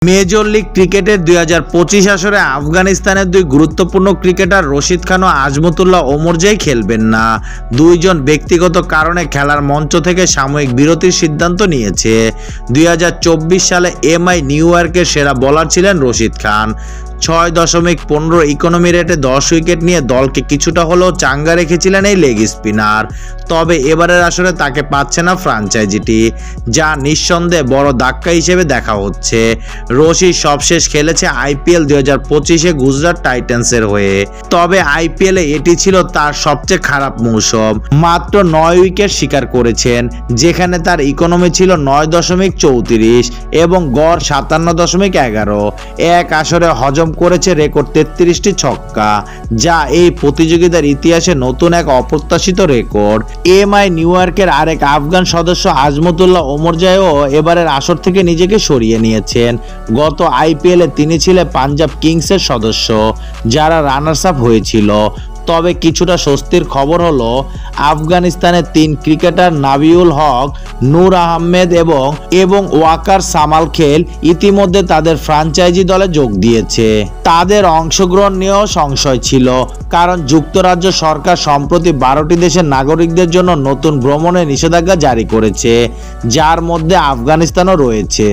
Major league ক্রিকেটের 2025 আসরে আফগানিস্তানের দুই গুরুত্বপূর্ণ ক্রিকেটার রশিদ খান ও আজমতুল্লাহ ওমরজাই খেলবেন না। দুইজন ব্যক্তিগত কারণে খেলার মঞ্চ থেকে সাময়িক বিরতির সিদ্ধান্ত নিয়েছে। 2024 সালে এমআই নিউ ইয়র্কের সেরা বোলার ছিলেন রশিদ খান। 6.15 ইকোনমি রেটে 10 উইকেট নিয়ে দলকে কিছুটা হলেও চাঙ্গা রেখেছিলেন এই লেগ স্পিনার। তবে এবারের আসরে তাকে পাচ্ছে না ফ্র্যাঞ্চাইজিটি, যা নিঃসন্দেহে বড় ধাক্কা হিসেবে দেখা হচ্ছে। রশিদ সবশেষ খেলেছে আইপিএল 2025-এ গুজরাট টাইটান্সের হয়ে। তবে আইপিএলে এটি ছিল তার সবচেয়ে খারাপ মৌসুম। মাত্র 9 উইকেট শিকার করেছেন, যেখানে তার ইকোনমি ছিল 9.34 এবং গড় 57.11। এক আসরে হজম করেছে রেকর্ড 33টি ছক্কা, যা এই প্রতিযোগিতার ইতিহাসে নতুন এক অপ্রত্যাশিত রেকর্ড। এমআই নিউ ইয়র্কের আরেক আফগান সদস্য আজমতুল্লাহ ওমরজাইও এবারের আসর থেকে নিজেকে সরিয়ে নিয়েছেন। গত আইপিএলে তিনি ছিলেন পাঞ্জাব কিংসের সদস্য, যারা রানার্স আপ হয়েছিল। তবে কিছুটা স্বস্তির খবর হলো আফগানিস্তানের 3 ক্রিকেটার নাবিউল হক, নূর আহমেদ এবং ওয়াকার সামাল খেল ইতিমধ্যে তাদের ফ্র্যাঞ্চাইজি দলে যোগ দিয়েছে। তাদের অংশগ্রহণ নিয়েও সংশয় ছিল, কারণ যুক্তরাজ্য সরকার সম্প্রতি 12টি দেশের নাগরিকদের জন্য নতুন ভ্রমণের নিষেধাজ্ঞা জারি করেছে, যার মধ্যে আফগানিস্তানও রয়েছে।